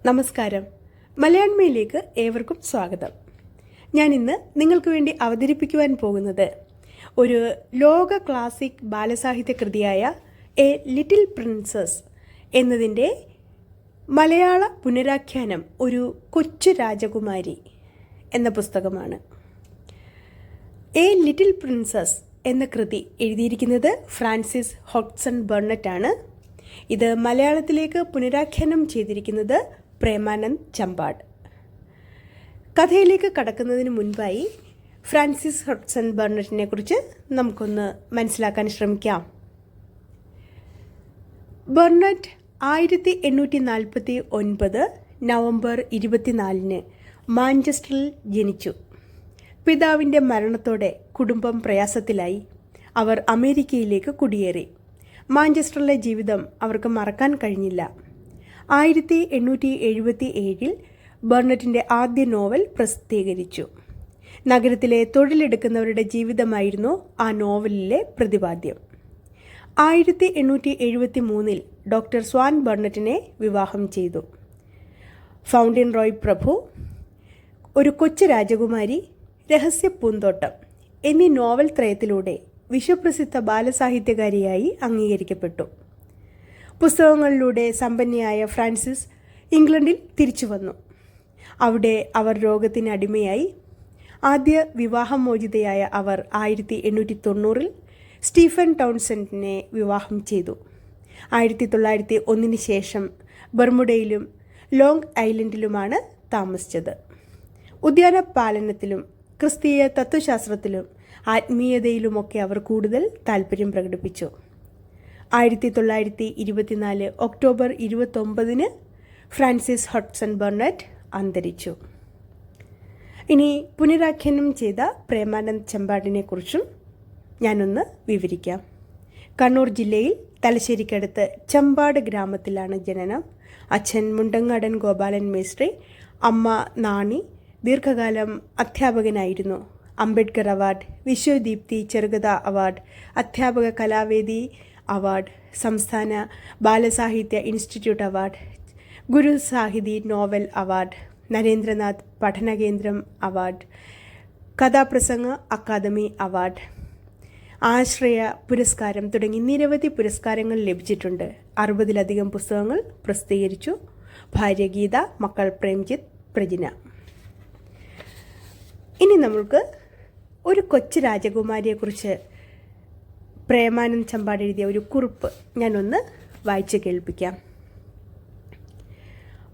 നമസ്കാരം. മലയാണ്മയിലേക്ക് ഏവർക്കും സ്വാഗതം. ഞാൻ ഇന്ന് നിങ്ങൾക്ക് വേണ്ടി അവതരിപ്പിക്കുവാൻ പോകുന്നത് ഒരു ലോക ക്ലാസിക് ബാലസാഹിത്യ കൃതിയായ എ ലിറ്റിൽ പ്രിൻസസ് എന്നതിൻ്റെ മലയാള പുനരാഖ്യാനം ഒരു കൊച്ചു രാജകുമാരി എന്ന പുസ്തകമാണ്. എ ലിറ്റിൽ പ്രിൻസസ് എന്ന കൃതി എഴുതിയിരിക്കുന്നത് ഫ്രാൻസിസ് ഹോഡ്സൺ ബർണറ്റ് ആണ്. ഇത് മലയാളത്തിലേക്ക് പുനരാഖ്യാനം ചെയ്തിരിക്കുന്നത് പ്രേമാനന്ദ് ചമ്പാട്. കഥയിലേക്ക് കടക്കുന്നതിന് മുൻപായി ഫ്രാൻസിസ് ഹോഡ്സൺ ബർണറ്റിനെ കുറിച്ച് നമുക്കൊന്ന് മനസ്സിലാക്കാൻ ശ്രമിക്കാം. ബർണറ്റ് 1849 നവംബർ 24 മാഞ്ചസ്റ്ററിൽ ജനിച്ചു. പിതാവിൻ്റെ മരണത്തോടെ കുടുംബം പ്രയാസത്തിലായി. അവർ അമേരിക്കയിലേക്ക് കുടിയേറി. മാഞ്ചസ്റ്ററിലെ ജീവിതം അവർക്ക് മറക്കാൻ കഴിഞ്ഞില്ല. 1877 ബർണറ്റിൻ്റെ ആദ്യ നോവൽ പ്രസിദ്ധീകരിച്ചു. നഗരത്തിലെ തൊഴിലെടുക്കുന്നവരുടെ ജീവിതമായിരുന്നു ആ നോവലിലെ പ്രതിപാദ്യം. 1873 ഡോക്ടർ സ്വാൻ ബർണറ്റിനെ വിവാഹം ചെയ്തു. ഫൗണ്ടൻ റോയ് പ്രഭു, ഒരു കൊച്ചു രാജകുമാരി, രഹസ്യ പൂന്തോട്ടം എന്നീ നോവൽ ത്രയത്തിലൂടെ വിശ്വപ്രസിദ്ധ ബാലസാഹിത്യകാരിയായി അംഗീകരിക്കപ്പെട്ടു. പുസ്തകങ്ങളിലൂടെ സമ്പന്നയായ ഫ്രാൻസിസ് ഇംഗ്ലണ്ടിൽ തിരിച്ചു വന്നു. അവിടെ അവർ രോഗത്തിന് അടിമയായി. ആദ്യ വിവാഹമോചിതയായ അവർ 1890 സ്റ്റീഫൻ ടൗൺസെൻഡിനെ വിവാഹം ചെയ്തു. 1901 ശേഷം ബർമുഡയിലും ലോങ് ഐലൻഡിലുമാണ് താമസിച്ചത്. ഉദ്യാനപാലനത്തിലും ക്രിസ്തീയ തത്വശാസ്ത്രത്തിലും ആത്മീയതയിലുമൊക്കെ അവർ കൂടുതൽ താല്പര്യം പ്രകടിപ്പിച്ചു. 1924 ഒക്ടോബർ 29 ഫ്രാൻസിസ് ഹോഡ്സൺ ബർണറ്റ് അന്തരിച്ചു. ഇനി പുനരാഖ്യാനം ചെയ്ത പ്രേമാനന്ദ് ചമ്പാടിനെ കുറിച്ചും ഞാനൊന്ന് വിവരിക്കാം. കണ്ണൂർ ജില്ലയിൽ തലശ്ശേരിക്കടുത്ത് ചമ്പാട് ഗ്രാമത്തിലാണ് ജനനം. അച്ഛൻ മുണ്ടങ്ങാടൻ ഗോപാലൻ മേസ്ത്രി, അമ്മ നാണി ദീർഘകാലം അധ്യാപകനായിരുന്നു. അംബേദ്കർ അവാർഡ്, വിശ്വദീപ്തി ചെറുകഥ അവാർഡ്, അധ്യാപക കലാവേദി അവാർഡ്, സംസ്ഥാന ബാലസാഹിത്യ institute award, Guru Sahithi novel award, Narendranath പഠനകേന്ദ്രം അവാർഡ്, കഥാപ്രസംഗ അക്കാദമി അവാർഡ്, ആശ്രയ പുരസ്കാരം തുടങ്ങി നിരവധി പുരസ്കാരങ്ങൾ ലഭിച്ചിട്ടുണ്ട്. 60-ലധികം പുസ്തകങ്ങൾ പ്രസിദ്ധീകരിച്ചു. ഭാര്യ ഗീത, മക്കൾ പ്രേംജിത്ത്, പ്രജിന. ഇനി നമ്മൾക്ക് ഒരു കൊച്ചു രാജകുമാരിയെക്കുറിച്ച് പ്രേമാനന്ദ് ചമ്പാട് എഴുതിയ ഒരു കുറിപ്പ് ഞാനൊന്ന് വായിച്ച് കേൾപ്പിക്കാം.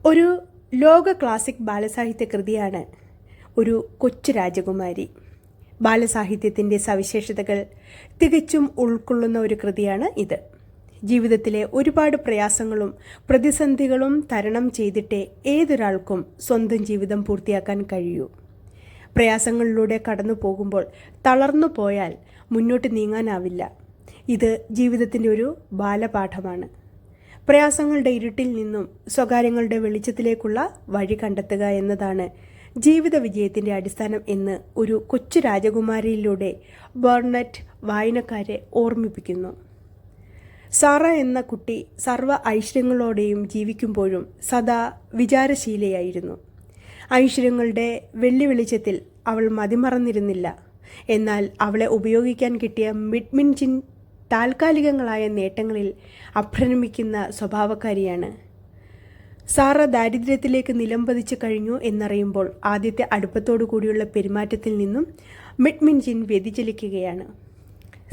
ഒരു ലോക ക്ലാസിക് ബാലസാഹിത്യ കൃതിയാണ് ഒരു കൊച്ചു രാജകുമാരി. ബാലസാഹിത്യത്തിൻ്റെ സവിശേഷതകൾ തികച്ചും ഉൾക്കൊള്ളുന്ന ഒരു കൃതിയാണ് ഇത്. ജീവിതത്തിലെ ഒരുപാട് പ്രയാസങ്ങളും പ്രതിസന്ധികളും തരണം ചെയ്തിട്ടേ ഏതൊരാൾക്കും സ്വന്തം ജീവിതം പൂർത്തിയാക്കാൻ കഴിയൂ. പ്രയാസങ്ങളിലൂടെ കടന്നു പോകുമ്പോൾ തളർന്നു പോയാൽ മുന്നോട്ട് നീങ്ങാനാവില്ല. ഇത് ജീവിതത്തിൻ്റെ ഒരു ബാലപാഠമാണ്. പ്രയാസങ്ങളുടെ ഇരുട്ടിൽ നിന്നും സ്വകാര്യങ്ങളുടെ വെളിച്ചത്തിലേക്കുള്ള വഴി കണ്ടെത്തുക എന്നതാണ് ജീവിത വിജയത്തിൻ്റെ അടിസ്ഥാനം എന്ന് ഒരു കൊച്ചു രാജകുമാരിയിലൂടെ ബർണറ്റ് വായനക്കാരെ ഓർമ്മിപ്പിക്കുന്നു. സാറ എന്ന കുട്ടി സർവ്വ ഐശ്വര്യങ്ങളോടെയും ജീവിക്കുമ്പോഴും സദാ വിചാരശീലയായിരുന്നു. ഐശ്വര്യങ്ങളുടെ വെള്ളിവെളിച്ചത്തിൽ അവൾ മതിമറന്നിരുന്നില്ല. എന്നാൽ അവളെ ഉപയോഗിക്കാൻ കിട്ടിയ മിഡ്മിൻജിൻ താൽക്കാലികങ്ങളായ നേട്ടങ്ങളിൽ അഭ്രമിക്കുന്ന സ്വഭാവക്കാരിയാണ്. സാറ ദാരിദ്ര്യത്തിലേക്ക് നിലംപതിച്ചു കഴിഞ്ഞു എന്നറിയുമ്പോൾ ആദ്യത്തെ അടുപ്പത്തോടു കൂടിയുള്ള പെരുമാറ്റത്തിൽ നിന്നും മിഡ്മിൻജിൻ വ്യതിചലിക്കുകയാണ്.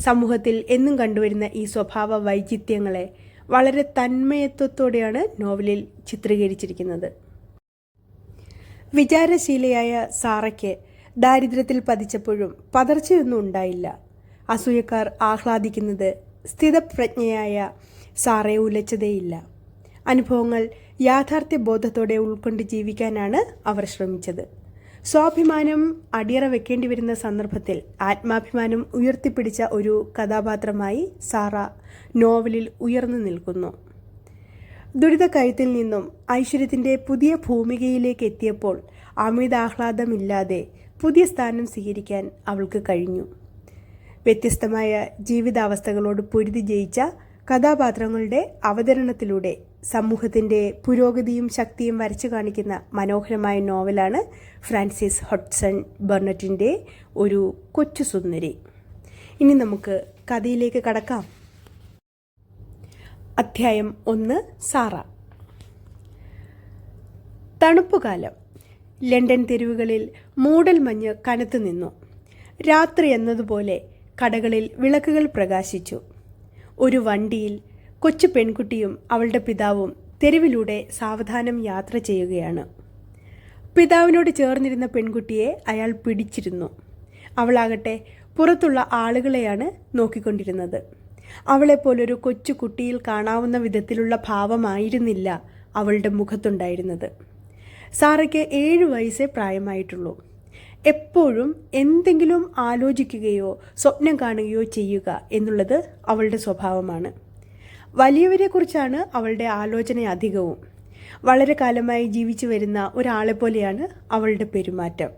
സമൂഹത്തിൽ എന്നും കണ്ടുവരുന്ന ഈ സ്വഭാവ വൈചിത്ര്യങ്ങളെ വളരെ തന്മയത്വത്തോടെയാണ് നോവലിൽ ചിത്രീകരിച്ചിരിക്കുന്നത്. വിചാരശീലയായ സാറയ്ക്ക് ദാരിദ്ര്യത്തിൽ പതിച്ചപ്പോഴും പതർച്ചയൊന്നും ഉണ്ടായില്ല. അസൂയക്കാർ ആഹ്ലാദിക്കുന്നത് സ്ഥിതപ്രജ്ഞയായ സാറയെ ഉലച്ചതേയില്ല. അനുഭവങ്ങൾ യാഥാർത്ഥ്യബോധത്തോടെ ഉൾക്കൊണ്ട് ജീവിക്കാനാണ് അവർ ശ്രമിച്ചത്. സ്വാഭിമാനം അടിയറ വെക്കേണ്ടി വരുന്ന സന്ദർഭത്തിൽ ആത്മാഭിമാനം ഉയർത്തിപ്പിടിച്ച ഒരു കഥാപാത്രമായി സാറ നോവലിൽ ഉയർന്നു നിൽക്കുന്നു. ദുരിതക്കയത്തിൽ നിന്നും ഐശ്വര്യത്തിൻ്റെ പുതിയ ഭൂമികയിലേക്ക് എത്തിയപ്പോൾ അമിതാഹ്ലാദമില്ലാതെ പുതിയ സ്ഥാനം സ്വീകരിക്കാൻ അവൾക്ക് കഴിഞ്ഞു. വ്യത്യസ്തമായ ജീവിതാവസ്ഥകളോട് പൊരുതി ജയിച്ച കഥാപാത്രങ്ങളുടെ അവതരണത്തിലൂടെ സമൂഹത്തിൻ്റെ പുരോഗതിയും ശക്തിയും വരച്ചു കാണിക്കുന്ന മനോഹരമായ നോവലാണ് ഫ്രാൻസിസ് ഹഡ്സൺ ബർണറ്റിൻ്റെ ഒരു കൊച്ചു സുന്ദരി. ഇനി നമുക്ക് കഥയിലേക്ക് കടക്കാം. അധ്യായം 1. സാറ. തണുപ്പുകാലം. ലണ്ടൻ തെരുവുകളിൽ മൂടൽമഞ്ഞ് കനത്തു നിന്നു. രാത്രി എന്നതുപോലെ കടകളിൽ വിളക്കുകൾ പ്രകാശിച്ചു. ഒരു വണ്ടിയിൽ കൊച്ചു പെൺകുട്ടിയും അവളുടെ പിതാവും തെരുവിലൂടെ സാവധാനം യാത്ര ചെയ്യുകയാണ്. പിതാവിനോട് ചേർന്നിരുന്ന പെൺകുട്ടിയെ അയാൾ പിടിച്ചിരുന്നു. അവളാകട്ടെ പുറത്തുള്ള ആളുകളെയാണ് നോക്കിക്കൊണ്ടിരുന്നത്. അവളെപ്പോലൊരു കൊച്ചു കുട്ടിയിൽ കാണാവുന്ന വിധത്തിലുള്ള ഭാവമായിരുന്നില്ല അവളുടെ മുഖത്തുണ്ടായിരുന്നത്. സാറയ്ക്ക് 7 വയസ്സേ പ്രായമായിട്ടുള്ളൂ. എപ്പോഴും എന്തെങ്കിലും ആലോചിക്കുകയോ സ്വപ്നം കാണുകയോ ചെയ്യുക എന്നുള്ളത് അവളുടെ സ്വഭാവമാണ്. വലിയവരെക്കുറിച്ചാണ് അവളുടെ ആലോചന അധികവും. വളരെ കാലമായി ജീവിച്ചു വരുന്ന ഒരാളെപ്പോലെയാണ് അവളുടെ പെരുമാറ്റം.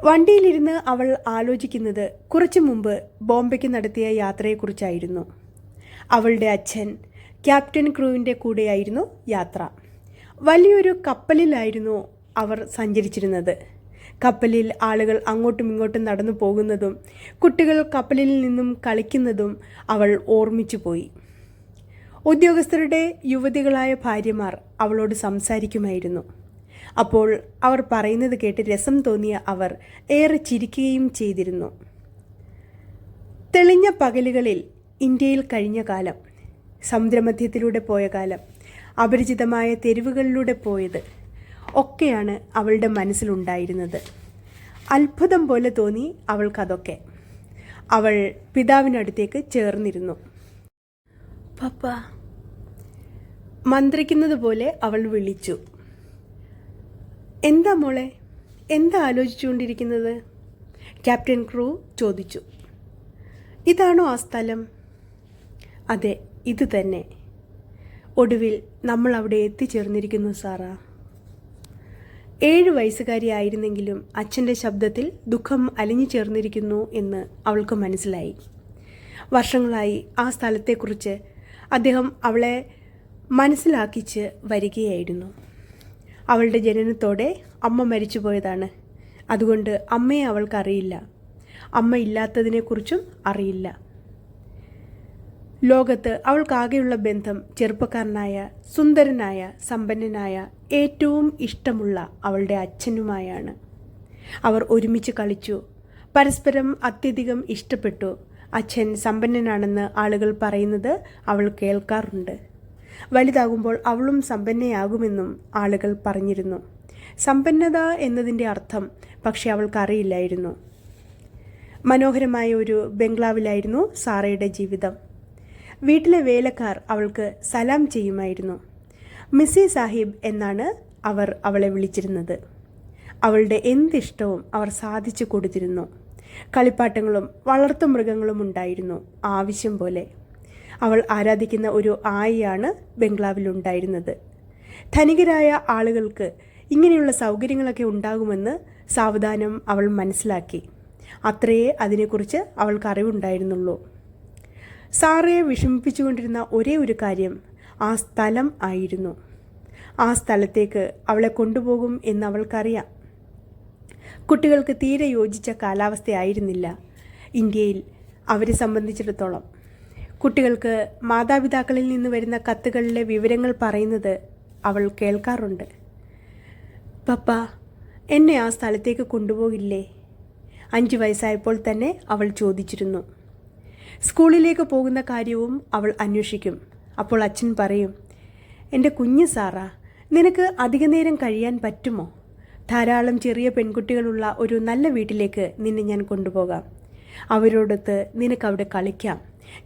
വണ്ടിയിലിരുന്ന് അവൾ ആലോചിക്കുന്നത് കുറച്ചു മുമ്പ് ബോംബെക്ക് നടത്തിയ യാത്രയെക്കുറിച്ചായിരുന്നു. അവളുടെ അച്ഛൻ ക്യാപ്റ്റൻ ക്രൂവിൻ്റെ കൂടെയായിരുന്നു യാത്ര. വലിയൊരു കപ്പലിലായിരുന്നു അവർ സഞ്ചരിച്ചിരുന്നത്. കപ്പലിൽ ആളുകൾ അങ്ങോട്ടും ഇങ്ങോട്ടും നടന്നു പോകുന്നതും കുട്ടികൾ കപ്പലിൽ നിന്നും കളിക്കുന്നതും അവൾ ഓർമ്മിച്ചു പോയി. ഉദ്യോഗസ്ഥരുടെ യുവതികളായ ഭാര്യമാർ അവളോട് സംസാരിക്കുമായിരുന്നു. അപ്പോൾ അവർ പറയുന്നത് കേട്ട് രസം തോന്നിയ അവർ ഏറെ ചിരിക്കുകയും ചെയ്തിരുന്നു. തെളിഞ്ഞ പകലുകളിൽ ഇന്ത്യയിൽ കഴിഞ്ഞ കാലം, സമുദ്രമധ്യത്തിലൂടെ പോയ കാലം, അപരിചിതമായ തെരുവുകളിലൂടെ പോയത് ഒക്കെയാണ് അവളുടെ മനസ്സിലുണ്ടായിരുന്നത്. അത്ഭുതം പോലെ തോന്നി അവൾക്കതൊക്കെ. അവൾ പിതാവിനടുത്തേക്ക് ചേർന്നിരുന്നു. പപ്പ, മന്ത്രിക്കുന്നത് പോലെ അവൾ വിളിച്ചു. എന്താ മോളെ, എന്താ ആലോചിച്ചുകൊണ്ടിരിക്കുന്നത്? ക്യാപ്റ്റൻ ക്രൂ ചോദിച്ചു. ഇതാണോ ആ സ്ഥലം? അതെ, ഇത് തന്നെ. ഒടുവിൽ നമ്മൾ അവിടെ എത്തിച്ചേർന്നിരിക്കുന്നു സാറാ. 7 വയസ്സുകാരിയായിരുന്നെങ്കിലും അച്ഛൻ്റെ ശബ്ദത്തിൽ ദുഃഖം അലിഞ്ഞു ചേർന്നിരിക്കുന്നു എന്ന് അവൾക്ക് മനസ്സിലായി. വർഷങ്ങളായി ആ സ്ഥലത്തെക്കുറിച്ച് അദ്ദേഹം അവളെ മനസ്സിലാക്കിച്ച് വരികയായിരുന്നു. അവളുടെ ജനനത്തോടെ അമ്മ മരിച്ചുപോയതാണ്. അതുകൊണ്ട് അമ്മയെ അവൾക്കറിയില്ല. അമ്മ ഇല്ലാത്തതിനെക്കുറിച്ചും അറിയില്ല. ലോകത്ത് അവൾക്കാകെയുള്ള ബന്ധം ചെറുപ്പക്കാരനായ, സുന്ദരനായ, സമ്പന്നനായ, ഏറ്റവും ഇഷ്ടമുള്ള അവളുടെ അച്ഛനുമായാണ്. അവർ ഒരുമിച്ച് കളിച്ചു, പരസ്പരം അത്യധികം ഇഷ്ടപ്പെട്ടു. അച്ഛൻ സമ്പന്നനാണെന്ന് ആളുകൾ പറയുന്നത് അവൾ കേൾക്കാറുണ്ട്. വലുതാകുമ്പോൾ അവളും സമ്പന്നയാകുമെന്നും ആളുകൾ പറഞ്ഞിരുന്നു. സമ്പന്നത എന്നതിൻ്റെ അർത്ഥം പക്ഷെ അവൾക്കറിയില്ലായിരുന്നു. മനോഹരമായ ഒരു ബംഗ്ലാവിലായിരുന്നു സാറയുടെ ജീവിതം. വീട്ടിലെ വേലക്കാർ അവൾക്ക് സലാം ചെയ്യുമായിരുന്നു. മിസ്സി സാഹിബ് എന്നാണ് അവർ അവളെ വിളിച്ചിരുന്നത്. അവളുടെ എന്തിഷ്ടവും അവർ സാധിച്ചു കൊടുത്തിരുന്നു. കളിപ്പാട്ടങ്ങളും വളർത്തുമൃഗങ്ങളും ഉണ്ടായിരുന്നു ആവശ്യം പോലെ. അവൾ ആരാധിക്കുന്ന ഒരു ആയിയാണ് ബംഗ്ലാവിലുണ്ടായിരുന്നത്. ധനികരായ ആളുകൾക്ക് ഇങ്ങനെയുള്ള സൗകര്യങ്ങളൊക്കെ ഉണ്ടാകുമെന്ന് സാവധാനം അവൾ മനസ്സിലാക്കി. അത്രയേ അതിനെക്കുറിച്ച് അവൾക്ക് അറിവുണ്ടായിരുന്നുള്ളൂ. സാറയെ വിഷമിപ്പിച്ചുകൊണ്ടിരുന്ന ഒരേ ഒരു കാര്യം ആ സ്ഥലം ആയിരുന്നു. ആ സ്ഥലത്തേക്ക് അവളെ കൊണ്ടുപോകും എന്ന് അവൾക്കറിയാം. കുട്ടികൾക്ക് തീരെ യോജിച്ച കാലാവസ്ഥയായിരുന്നില്ല ഇന്ത്യയിൽ അവരെ സംബന്ധിച്ചിടത്തോളം. കുട്ടികൾക്ക് മാതാപിതാക്കളിൽ നിന്ന് വരുന്ന കത്തുകളിലെ വിവരങ്ങൾ പറയുന്നത് അവൾ കേൾക്കാറുണ്ട്. പപ്പ, എന്നെ ആ സ്ഥലത്തേക്ക് കൊണ്ടുപോകില്ലേ? 5 വയസ്സായപ്പോൾ തന്നെ അവൾ ചോദിച്ചിരുന്നു. സ്കൂളിലേക്ക് പോകുന്ന കാര്യവും അവൾ അന്വേഷിക്കും. അപ്പോൾ അച്ഛൻ പറയും, എൻ്റെ കുഞ്ഞ് സാറാ, നിനക്ക് അധിക നേരം കഴിയാൻ പറ്റുമോ? ധാരാളം ചെറിയ പെൺകുട്ടികളുള്ള ഒരു നല്ല വീട്ടിലേക്ക് നിന്നെ ഞാൻ കൊണ്ടുപോകാം. അവരോടൊത്ത് നിനക്കവിടെ കളിക്കാം.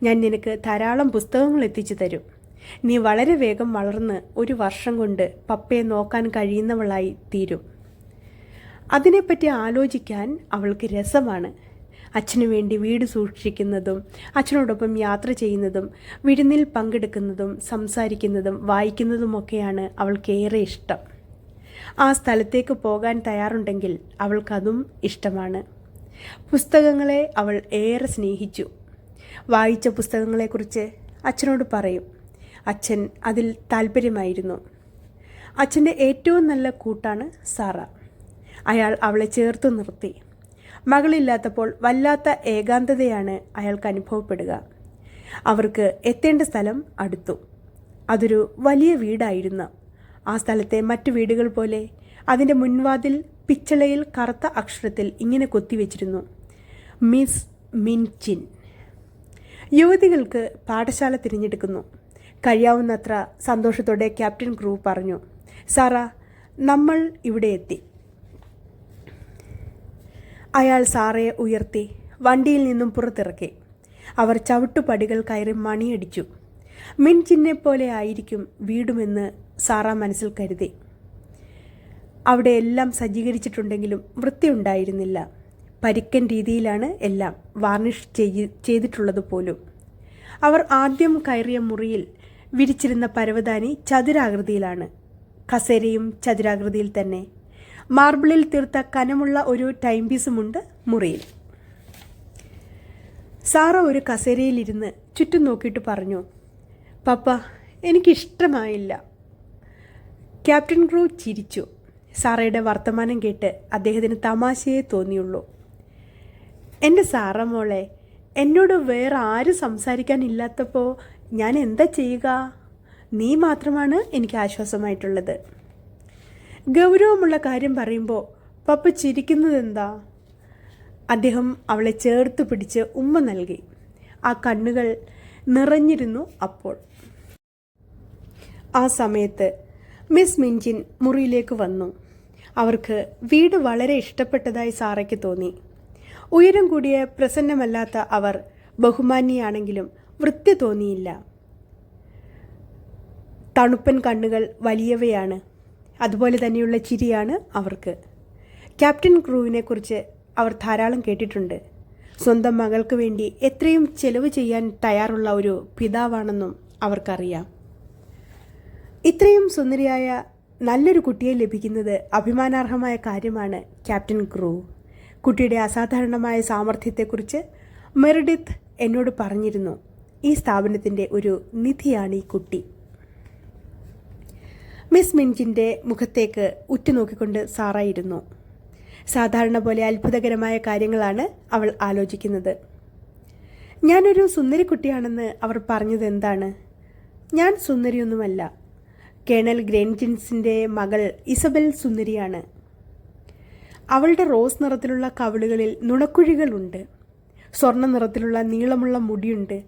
ഞാൻ നിനക്ക് ധാരാളം പുസ്തകങ്ങൾ എത്തിച്ചു തരും. നീ വളരെ വേഗം വളർന്ന് 1 വർഷം കൊണ്ട് പപ്പയെ നോക്കാൻ കഴിയുന്നവളായി തീരും. അതിനെപ്പറ്റി ആലോചിക്കാൻ അവൾക്ക് രസമാണ്. അച്ഛനു വേണ്ടി വീട് സൂക്ഷിക്കുന്നതും അച്ഛനോടൊപ്പം യാത്ര ചെയ്യുന്നതും വിരുന്നിൽ പങ്കെടുക്കുന്നതും സംസാരിക്കുന്നതും വായിക്കുന്നതുമൊക്കെയാണ് അവൾക്കേറെ ഇഷ്ടം. ആ സ്ഥലത്തേക്ക് പോകാൻ തയ്യാറുണ്ടെങ്കിൽ അവൾക്കതും ഇഷ്ടമാണ്. പുസ്തകങ്ങളെ അവൾ ഏറെ സ്നേഹിച്ചു. വായിച്ച പുസ്തകങ്ങളെക്കുറിച്ച് അച്ഛനോട് പറയും. അച്ഛൻ അതിൽ താല്പര്യമായിരുന്നു. അച്ഛൻ്റെ ഏറ്റവും നല്ല കൂട്ടാണ് സാറ. അയാൾ അവളെ ചേർത്ത് നിർത്തി. മകളില്ലാത്തപ്പോൾ വല്ലാത്ത ഏകാന്തതയാണ് അയാൾക്ക് അനുഭവപ്പെടുക. അവർക്ക് എത്തേണ്ട സ്ഥലം അടുത്തു. അതൊരു വലിയ വീടായിരുന്നു. ആ സ്ഥലത്തെ മറ്റു വീടുകൾ പോലെ അതിൻ്റെ മുൻവാതിൽ പിച്ചളയിൽ കറുത്ത അക്ഷരത്തിൽ ഇങ്ങനെ കൊത്തിവെച്ചിരുന്നു: മിസ് മിൻചിൻ. യുവതികൾക്ക് പാഠശാല തിരഞ്ഞെടുക്കുന്നു. കഴിയാവുന്നത്ര സന്തോഷത്തോടെ ക്യാപ്റ്റൻ ക്രൂ പറഞ്ഞു: സാറ, നമ്മൾ ഇവിടെ എത്തി. അയാൾ സാറയെ ഉയർത്തി വണ്ടിയിൽ നിന്നും പുറത്തിറക്കി. അവർ ചവിട്ടുപടികൾ കയറി മണിയടിച്ചു. മിൻചിനെ പോലെ ആയിരിക്കും വീടുമെന്ന് സാറ മനസ്സിൽ കരുതി. അവിടെ എല്ലാം സജ്ജീകരിച്ചിട്ടുണ്ടെങ്കിലും വൃത്തിയുണ്ടായിരുന്നില്ല. പരിക്കൻ രീതിയിലാണ് എല്ലാം വാർണിഷ് ചെയ്തിട്ടുള്ളത് പോലും. അവർ ആദ്യം കയറിയ മുറിയിൽ വിരിച്ചിരുന്ന പരവതാനി ചതുരാകൃതിയിലാണ്. കസേരയും ചതുരാകൃതിയിൽ തന്നെ. മാർബിളിൽ തീർത്ത കനമുള്ള ഒരു ടൈം പീസുമുണ്ട് മുറിയിൽ. സാറ ഒരു കസേരയിലിരുന്ന് ചുറ്റും നോക്കിയിട്ട് പറഞ്ഞു: പപ്പ, എനിക്കിഷ്ടമായില്ല. ക്യാപ്റ്റൻ ക്രൂ ചിരിച്ചു. സാറയുടെ വർത്തമാനം കേട്ട് അദ്ദേഹത്തിന് തമാശയെ തോന്നിയുള്ളൂ. എൻ്റെ സാറ മോളെ, എന്നോട് വേറെ ആരും സംസാരിക്കാനില്ലാത്തപ്പോൾ ഞാൻ എന്താ ചെയ്യുക? നീ മാത്രമാണ് എനിക്ക് ആശ്വാസമായിട്ടുള്ളത്. ഗൗരവമുള്ള കാര്യം പറയുമ്പോൾ പപ്പ ചിരിക്കുന്നതെന്താ? അദ്ദേഹം അവളെ ചേർത്ത് പിടിച്ച് ഉമ്മ നൽകി. ആ കണ്ണുകൾ നിറഞ്ഞിരുന്നു അപ്പോൾ. ആ സമയത്ത് മിസ് മിൻചിൻ മുറിയിലേക്ക് വന്നു. അവർക്ക് വീട് വളരെ ഇഷ്ടപ്പെട്ടതായി സാറയ്ക്ക് തോന്നി. ഉയരം കൂടിയ പ്രസന്നമല്ലാത്ത അവർ ബഹുമാന്യയാണെങ്കിലും വൃത്തി തോന്നിയില്ല. തണുപ്പൻ കണ്ണുകൾ വലിയവയാണ്. അതുപോലെ തന്നെയുള്ള ചിരിയാണ് അവർക്ക്. ക്യാപ്റ്റൻ ക്രൂവിനെക്കുറിച്ച് അവർ ധാരാളം കേട്ടിട്ടുണ്ട്. സ്വന്തം മകൾക്ക് വേണ്ടി എത്രയും ചെലവ് ചെയ്യാൻ തയ്യാറുള്ള ഒരു പിതാവാണെന്നും അവർക്കറിയാം. ഇത്രയും സുന്ദരിയായ നല്ലൊരു കുട്ടിയെ ലഭിക്കുന്നത് അഭിമാനാർഹമായ കാര്യമാണ് ക്യാപ്റ്റൻ ക്രൂ. കുട്ടിയുടെ അസാധാരണമായ സാമർഥ്യത്തെക്കുറിച്ച് മെറിഡിത്ത് എന്നോട് പറഞ്ഞിരുന്നു. ഈ സ്ഥാപനത്തിൻ്റെ ഒരു നിധിയാണ് ഈ കുട്ടി. മിസ് മിൻചിൻ്റെ മുഖത്തേക്ക് ഉറ്റുനോക്കിക്കൊണ്ട് സാറ ഇരുന്നു. സാധാരണ പോലെ അത്ഭുതകരമായ കാര്യങ്ങളാണ് അവൾ ആലോചിക്കുന്നത്. ഞാനൊരു സുന്ദരി കുട്ടിയാണെന്ന് അവർ പറഞ്ഞത് എന്താണ്? ഞാൻ സുന്ദരിയൊന്നുമല്ല. കേണൽ ഗ്രേൻജിൻസിൻ്റെ മകൾ ഇസബൽ സുന്ദരിയാണ്. അവളുടെ റോസ് നിറത്തിലുള്ള കവിളുകളിൽ നുണക്കുഴികളുണ്ട്. സ്വർണ്ണ നിറത്തിലുള്ള നീളമുള്ള മുടിയുണ്ട്.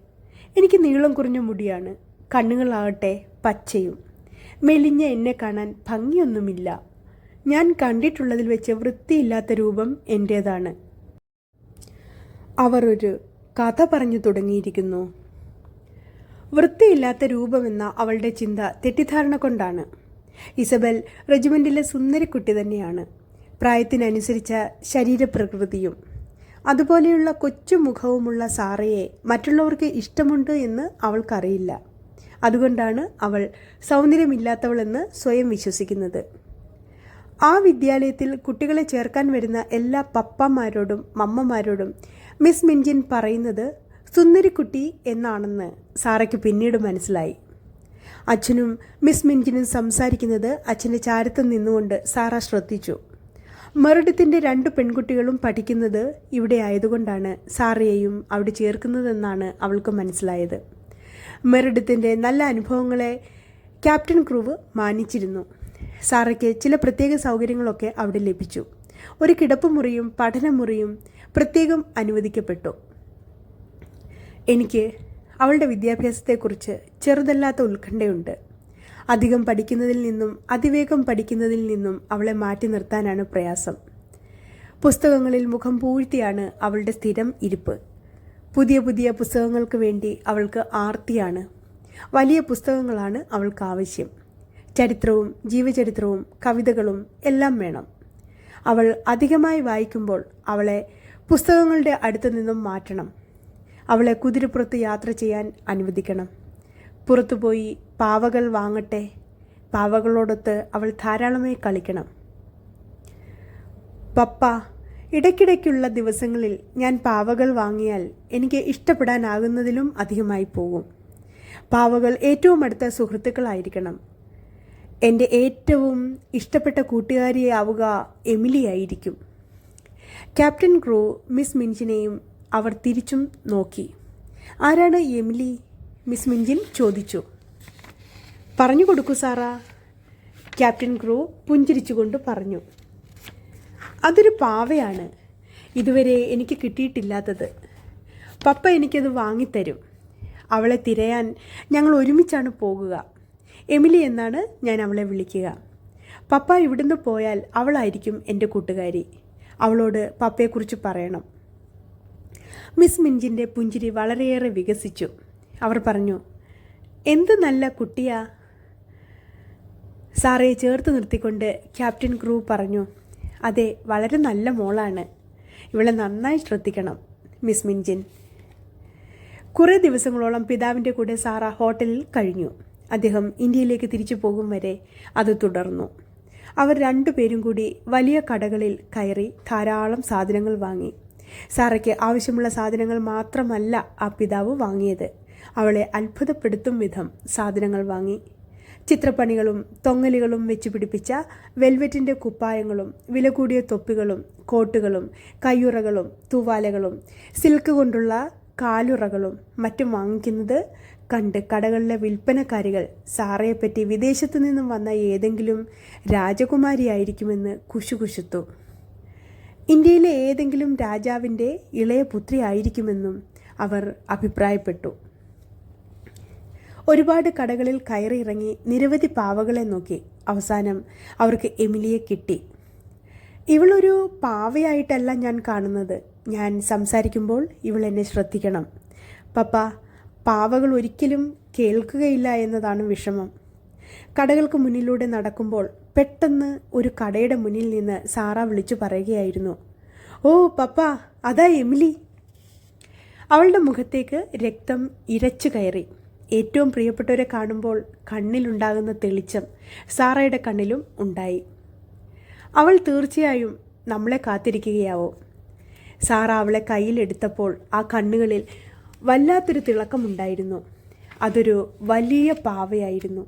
എനിക്ക് നീളം കുറഞ്ഞ മുടിയാണ്. കണ്ണുകളാകട്ടെ പച്ചയും. മെലിഞ്ഞ എന്നെ കാണാൻ ഭംഗിയൊന്നുമില്ല. ഞാൻ കണ്ടിട്ടുള്ളതിൽ വെച്ച് വൃത്തിയില്ലാത്ത രൂപം എൻ്റേതാണ്. അവർ ഒരു കഥ പറഞ്ഞു തുടങ്ങിയിരിക്കുന്നു. വൃത്തിയില്ലാത്ത രൂപമെന്ന അവളുടെ ചിന്ത തെറ്റിദ്ധാരണ കൊണ്ടാണ്. ഇസബൽ റെജിമെൻറ്റിലെ സുന്ദരിക്കുട്ടി തന്നെയാണ്. പ്രായത്തിനനുസരിച്ച ശരീരപ്രകൃതിയും അതുപോലെയുള്ള കൊച്ചു മുഖവുമുള്ള സാറയെ മറ്റുള്ളവർക്ക് ഇഷ്ടമുണ്ട് എന്ന് അവൾക്കറിയില്ല. അതുകൊണ്ടാണ് അവൾ സൗന്ദര്യമില്ലാത്തവളെന്ന് സ്വയം വിശ്വസിക്കുന്നത്. ആ വിദ്യാലയത്തിൽ കുട്ടികളെ ചേർക്കാൻ വരുന്ന എല്ലാ പപ്പമാരോടും മമ്മമാരോടും മിസ് മിൻജിൻ പറയുന്നത് സുന്ദരിക്കുട്ടി എന്നാണെന്ന് സാറയ്ക്ക് പിന്നീട് മനസ്സിലായി. അച്ഛനും മിസ് മിൻജിനും സംസാരിക്കുന്നത് അച്ഛൻ്റെ ചാരത്ത് നിന്നുകൊണ്ട് സാറ ശ്രദ്ധിച്ചു. മെറിഡിത്തിൻ്റെ 2 പെൺകുട്ടികളും പഠിക്കുന്നത് ഇവിടെ ആയതുകൊണ്ടാണ് സാറയെയും അവിടെ ചേർക്കുന്നതെന്നാണ് അവൾക്ക് മനസ്സിലായത്. മെറിഡിത്തിൻ്റെ നല്ല അനുഭവങ്ങളെ ക്യാപ്റ്റൻ ക്രൂവ് മാനിച്ചിരുന്നു. സാറയ്ക്ക് ചില പ്രത്യേക സൗകര്യങ്ങളൊക്കെ അവിടെ ലഭിച്ചു. ഒരു കിടപ്പുമുറിയും പഠനമുറിയും പ്രത്യേകം അനുവദിക്കപ്പെട്ടു. എനിക്ക് അവളുടെ വിദ്യാഭ്യാസത്തെക്കുറിച്ച് ചെറുതല്ലാത്ത ഉത്കണ്ഠയുണ്ട്. അധികം പഠിക്കുന്നതിൽ നിന്നും അതിവേഗം പഠിക്കുന്നതിൽ നിന്നും അവളെ മാറ്റി നിർത്താനാണ് പ്രയാസം. പുസ്തകങ്ങളിൽ മുഖം പൂഴ്ത്തിയാണ് അവളുടെ സ്ഥിരം ഇരിപ്പ്. പുതിയ പുതിയ പുസ്തകങ്ങൾക്ക് വേണ്ടി അവൾക്ക് ആർത്തിയാണ്. വലിയ പുസ്തകങ്ങളാണ് അവൾക്ക് ആവശ്യം. ചരിത്രവും ജീവചരിത്രവും കവിതകളും എല്ലാം വേണം. അവൾ അധികമായി വായിക്കുമ്പോൾ അവളെ പുസ്തകങ്ങളുടെ അടുത്ത് നിന്നും മാറ്റണം. അവളെ കുതിരപ്പുറത്ത് യാത്ര ചെയ്യാൻ അനുവദിക്കണം. പുറത്തുപോയി പാവകൾ വാങ്ങട്ടെ. പാവകളോടൊത്ത് അവൾ ധാരാളമായി കളിക്കണം. പപ്പ, ഇടയ്ക്കിടയ്ക്കുള്ള ദിവസങ്ങളിൽ ഞാൻ പാവകൾ വാങ്ങിയാൽ എനിക്ക് ഇഷ്ടപ്പെടാനാകുന്നതിലും അധികമായി പോകും. പാവകൾ ഏറ്റവും അടുത്ത സുഹൃത്തുക്കളായിരിക്കണം. എൻ്റെ ഏറ്റവും ഇഷ്ടപ്പെട്ട കൂട്ടുകാരിയാവുക എമിലി ആയിരിക്കും. ക്യാപ്റ്റൻ ക്രൂ മിസ് മിഞ്ചിനെയും അവർ തിരിച്ചും നോക്കി. ആരാണ് എമിലി? മിസ് മിഞ്ചിൻ ചോദിച്ചു. പറഞ്ഞു കൊടുക്കൂ സാറാ, ക്യാപ്റ്റൻ ക്രൂ പുഞ്ചിരിച്ചുകൊണ്ട് പറഞ്ഞു. അതൊരു പാവയാണ്, ഇതുവരെ എനിക്ക് കിട്ടിയിട്ടില്ലാത്തത്. പപ്പ എനിക്കത് വാങ്ങിത്തരും. അവളെ തിരയാൻ ഞങ്ങൾ ഒരുമിച്ചാണ് പോകുക. എമിലി എന്നാണ് ഞാൻ അവളെ വിളിക്കുക. പപ്പ ഇവിടുന്ന് പോയാൽ അവളായിരിക്കും എൻ്റെ കൂട്ടുകാരി. അവളോട് പപ്പയെക്കുറിച്ച് പറയണം. മിസ് മിഞ്ചിൻ്റെ പുഞ്ചിരി വളരെയേറെ വികസിച്ചു. അവർ പറഞ്ഞു, എന്ത് നല്ല കുട്ടിയാ. സാറയെ ചേർത്ത് നിർത്തിക്കൊണ്ട് ക്യാപ്റ്റൻ ക്രൂ പറഞ്ഞു, അതെ, വളരെ നല്ല മോളാണ്. ഇവളെ നന്നായി ശ്രദ്ധിക്കണം മിസ് മിഞ്ചിൻ. കുറേ ദിവസങ്ങളോളം പിതാവിൻ്റെ കൂടെ സാറ ഹോട്ടലിൽ കഴിഞ്ഞു. അദ്ദേഹം ഇന്ത്യയിലേക്ക് തിരിച്ചു പോകും വരെ അത് തുടർന്നു. അവർ രണ്ടുപേരും കൂടി വലിയ കടകളിൽ കയറി ധാരാളം സാധനങ്ങൾ വാങ്ങി. സാറയ്ക്ക് ആവശ്യമുള്ള സാധനങ്ങൾ മാത്രമല്ല ആ പിതാവ് വാങ്ങിയത്, അവളെ അത്ഭുതപ്പെടുത്തും വിധം സാധനങ്ങൾ വാങ്ങി. ചിത്രപ്പണികളും തൊങ്ങലുകളും വെച്ച് പിടിപ്പിച്ച വെൽവെറ്റിൻ്റെ കുപ്പായങ്ങളും വില കൂടിയ തൊപ്പികളും കോട്ടുകളും കയ്യുറകളും തൂവാലകളും സിൽക്ക് കൊണ്ടുള്ള കാലുറകളും മറ്റും വാങ്ങിക്കുന്നത് കണ്ട് കടകളിലെ വിൽപ്പനക്കാരികൾ സാറയെപ്പറ്റി വിദേശത്തു നിന്നും വന്ന ഏതെങ്കിലും രാജകുമാരിയായിരിക്കുമെന്ന് കുശുകുശുത്തു. ഇന്ത്യയിലെ ഏതെങ്കിലും രാജാവിൻ്റെ ഇളയ പുത്രി ആയിരിക്കുമെന്നും അവർ അഭിപ്രായപ്പെട്ടു. ഒരുപാട് കടകളിൽ കയറിയിറങ്ങി നിരവധി പാവകളെ നോക്കി. അവസാനം അവർക്ക് എമിലിയെ കിട്ടി. ഇവളൊരു പാവയായിട്ടല്ല ഞാൻ കാണുന്നത്. ഞാൻ സംസാരിക്കുമ്പോൾ ഇവൾ എന്നെ ശ്രദ്ധിക്കണം. പപ്പ, പാവകൾ ഒരിക്കലും കേൾക്കുകയില്ല എന്നതാണ് വിഷമം. കടകൾക്ക് മുന്നിലൂടെ നടക്കുമ്പോൾ പെട്ടെന്ന് ഒരു കടയുടെ മുന്നിൽ നിന്ന് സാറ വിളിച്ചു പറയുകയായിരുന്നു, ഓ പപ്പ, അതാ എമിലി. അവളുടെ മുഖത്തേക്ക് രക്തം ഇരച്ചു കയറി. ഏറ്റവും പ്രിയപ്പെട്ടവരെ കാണുമ്പോൾ കണ്ണിലുണ്ടാകുന്ന തെളിച്ചം സാറയുടെ കണ്ണിലും ഉണ്ടായി. അവൾ തീർച്ചയായും നമ്മളെ കാത്തിരിക്കുകയാവും. സാറ അവളെ കയ്യിലെടുത്തപ്പോൾ ആ കണ്ണുകളിൽ വല്ലാത്തൊരു തിളക്കമുണ്ടായിരുന്നു. അതൊരു വലിയ പാവയായിരുന്നു.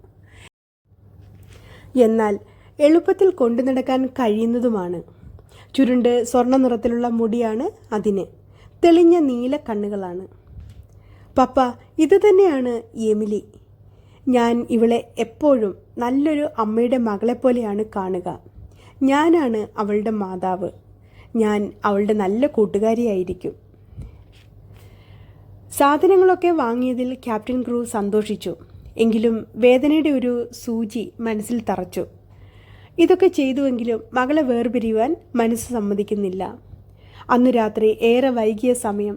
എന്നാൽ എളുപ്പത്തിൽ കൊണ്ടു നടക്കാൻ കഴിയുന്നതുമാണ്. ചുരുണ്ട് സ്വർണ്ണ നിറത്തിലുള്ള മുടിയാണ് അതിന്. തെളിഞ്ഞ നീല കണ്ണുകളാണ്. പപ്പ, ഇത് തന്നെയാണ് എമിലി. ഞാൻ ഇവളെ എപ്പോഴും നല്ലൊരു അമ്മയുടെ മകളെപ്പോലെയാണ് കാണുക. ഞാനാണ് അവളുടെ മാതാവ്. ഞാൻ അവളുടെ നല്ല കൂട്ടുകാരിയായിരിക്കും. സാധനങ്ങളൊക്കെ വാങ്ങിയതിൽ ക്യാപ്റ്റൻ ക്രൂ സന്തോഷിച്ചു. എങ്കിലും വേദനയുടെ ഒരു സൂചി മനസ്സിൽ തറച്ചു. ഇതൊക്കെ ചെയ്തുവെങ്കിലും മകളെ വേർപിരിയുവാൻ മനസ്സ് സമ്മതിക്കുന്നില്ല. അന്നു രാത്രി ഏറെ വൈകിയ സമയം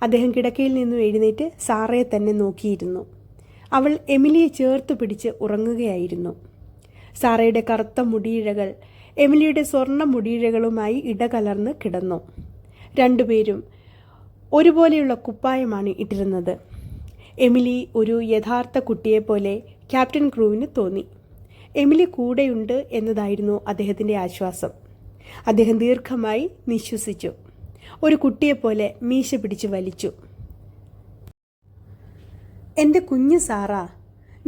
അദ്ദേഹം കിടക്കയിൽ നിന്നും എഴുന്നേറ്റ് സാറയെ തന്നെ നോക്കിയിരുന്നു. അവൾ എമിലിയെ ചേർത്ത് പിടിച്ച് ഉറങ്ങുകയായിരുന്നു. സാറയുടെ കറുത്ത മുടിയിഴകൾ എമിലിയുടെ സ്വർണ്ണ മുടിയിഴകളുമായി ഇടകലർന്ന് കിടന്നു. രണ്ടുപേരും ഒരുപോലെയുള്ള കുപ്പായമാണ് ഇട്ടിരുന്നത്. എമിലി ഒരു യഥാർത്ഥ കുട്ടിയെപ്പോലെ ക്യാപ്റ്റൻ ക്രൂവിന് തോന്നി. എമിലി കൂടെയുണ്ട് എന്നതായിരുന്നു അദ്ദേഹത്തിൻ്റെ ആശ്വാസം. അദ്ദേഹം ദീർഘമായി നിശ്വസിച്ചു. ഒരു കുട്ടിയെപ്പോലെ മീശ പിടിച്ച് വലിച്ചു. എൻ്റെ കുഞ്ഞു സാറാ,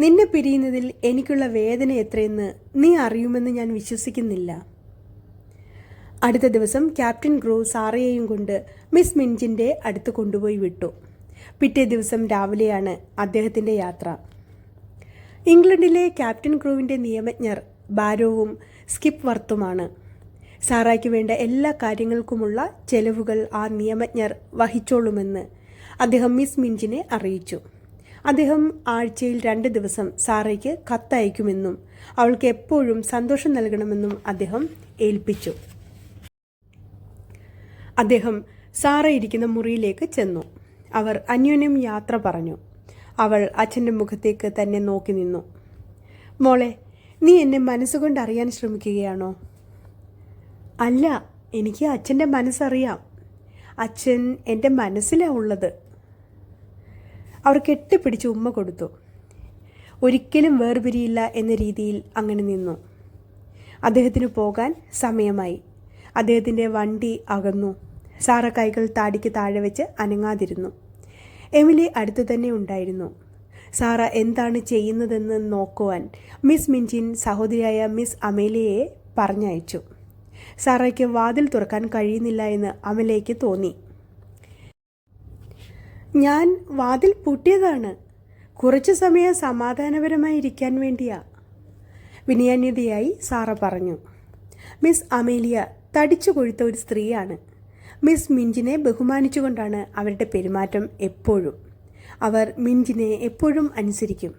നിന്നെ പിരിയുന്നതിൽ എനിക്കുള്ള വേദന എത്രയെന്ന് നീ അറിയുമെന്ന് ഞാൻ വിശ്വസിക്കുന്നില്ല. അടുത്ത ദിവസം ക്യാപ്റ്റൻ ക്രൂ സാറയെയും കൊണ്ട് മിസ് മിഞ്ചിൻ്റെ അടുത്ത് കൊണ്ടുപോയി വിട്ടു. പിറ്റേ ദിവസം രാവിലെയാണ് അദ്ദേഹത്തിൻ്റെ യാത്ര. ഇംഗ്ലണ്ടിലെ ക്യാപ്റ്റൻ ക്രൂവിൻ്റെ നിയമജ്ഞർ ബാരോവും സ്കിപ്പ് വർത്തുമാണ്. സാറായ്ക്ക് വേണ്ട എല്ലാ കാര്യങ്ങൾക്കുമുള്ള ചെലവുകൾ ആ നിയമജ്ഞർ വഹിച്ചോളുമെന്ന് അദ്ദേഹം മിസ് മിഞ്ചിനെ അറിയിച്ചു. അദ്ദേഹം ആഴ്ചയിൽ 2 ദിവസം സാറയ്ക്ക് കത്തയക്കുമെന്നും അവൾക്ക് എപ്പോഴും സന്തോഷം നൽകണമെന്നും അദ്ദേഹം ഏൽപ്പിച്ചു. അദ്ദേഹം സാറ ഇരിക്കുന്ന മുറിയിലേക്ക് ചെന്നു. അവർ അന്യോന്യം യാത്ര പറഞ്ഞു. അവൾ അച്ഛൻ്റെ മുഖത്തേക്ക് തന്നെ നോക്കി നിന്നു. മോളെ, നീ എന്നെ മനസ്സുകൊണ്ട് അറിയാൻ ശ്രമിക്കുകയാണോ? അല്ല, എനിക്ക് അച്ഛൻ്റെ മനസ്സറിയാം. അച്ഛൻ എൻ്റെ മനസ്സിലാണ് ഉള്ളത്. അവർ കെട്ടിപ്പിടിച്ച് ഉമ്മ കൊടുത്തു. ഒരിക്കലും വേർപിരിയില്ല എന്ന രീതിയിൽ അങ്ങനെ നിന്നു. അദ്ദേഹത്തിന് പോകാൻ സമയമായി. അദ്ദേഹത്തിൻ്റെ വണ്ടി അകന്നു. സാറ കൈകൾ താടിക്ക് താഴെ വെച്ച് അനങ്ങാതിരുന്നു. എമിലി അടുത്തു തന്നെ ഉണ്ടായിരുന്നു. സാറ എന്താണ് ചെയ്യുന്നതെന്ന് നോക്കുവാൻ മിസ് മിൻജിൻ സഹോദരിയായ മിസ് അമേലിയയെ പറഞ്ഞയച്ചു. സാറയ്ക്ക് വാതിൽ തുറക്കാൻ കഴിയുന്നില്ല എന്ന് അമലയ്ക്ക് തോന്നി. ഞാൻ വാതിൽ പൂട്ടിയതാണ്. കുറച്ചു സമയം സമാധാനപരമായി ഇരിക്കാൻ വേണ്ടിയാ, വിനയാന്യതയായി സാറ പറഞ്ഞു. മിസ് അമേലിയ തടിച്ചു കൊഴുത്ത ഒരു സ്ത്രീയാണ്. മിസ് മിൻജിനെ ബഹുമാനിച്ചുകൊണ്ടാണ് അവരുടെ പെരുമാറ്റം എപ്പോഴും. അവർ മിൻജിനെ എപ്പോഴും അനുസരിക്കും.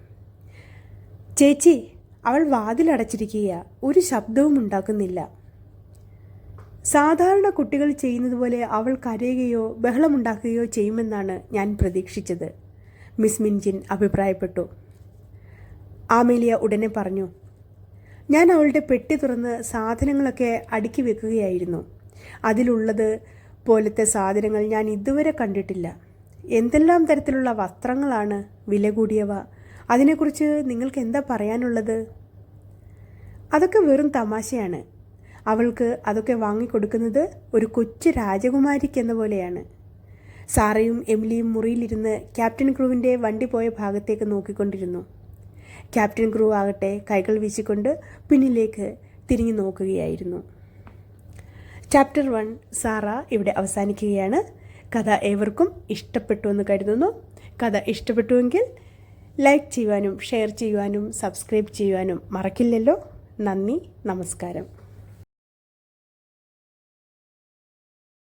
ചേച്ചി, അവൾ വാതിലടച്ചിരിക്കുക, ഒരു ശബ്ദവും ഉണ്ടാക്കുന്നില്ല. സാധാരണ കുട്ടികൾ ചെയ്യുന്നത് പോലെ അവൾ കരയുകയോ ബഹളമുണ്ടാക്കുകയോ ചെയ്യുമെന്നാണ് ഞാൻ പ്രതീക്ഷിച്ചത്, മിസ് മിൻജിൻ അഭിപ്രായപ്പെട്ടു. ആമേലിയ ഉടനെ പറഞ്ഞു. ഞാൻ അവളുടെ പെട്ടി തുറന്ന് സാധനങ്ങളൊക്കെ അടുക്കി വെക്കുകയായിരുന്നു. അതിലുള്ളത് പോലത്തെ സാധനങ്ങൾ ഞാൻ ഇതുവരെ കണ്ടിട്ടില്ല. എന്തെല്ലാം തരത്തിലുള്ള വസ്ത്രങ്ങളാണ്, വില കൂടിയവ. അതിനെക്കുറിച്ച് നിങ്ങൾക്ക് എന്താ പറയാനുള്ളത്? അതൊക്കെ വെറും തമാശയാണ്. അവൾക്ക് അതൊക്കെ വാങ്ങിക്കൊടുക്കുന്നത് ഒരു കൊച്ചു രാജകുമാരിക്കെന്ന പോലെയാണ്. സാറയും എമിലിയും മുറിയിലിരുന്ന് ക്യാപ്റ്റൻ ക്രൂവിൻ്റെ വണ്ടി പോയ ഭാഗത്തേക്ക് നോക്കിക്കൊണ്ടിരുന്നു. ക്യാപ്റ്റൻ ക്രൂ ആകട്ടെ കൈകൾ വീശിക്കൊണ്ട് പിന്നിലേക്ക് തിരിഞ്ഞു നോക്കുകയായിരുന്നു. ചാപ്റ്റർ 1 സാറ ഇവിടെ അവസാനിക്കുകയാണ്. കഥ ഏവർക്കും ഇഷ്ടപ്പെട്ടു എന്ന് കരുതുന്നു. കഥ ഇഷ്ടപ്പെട്ടുവെങ്കിൽ ലൈക്ക് ചെയ്യുവാനും ഷെയർ ചെയ്യുവാനും സബ്സ്ക്രൈബ് ചെയ്യുവാനും മറക്കില്ലല്ലോ. നന്ദി, നമസ്കാരം.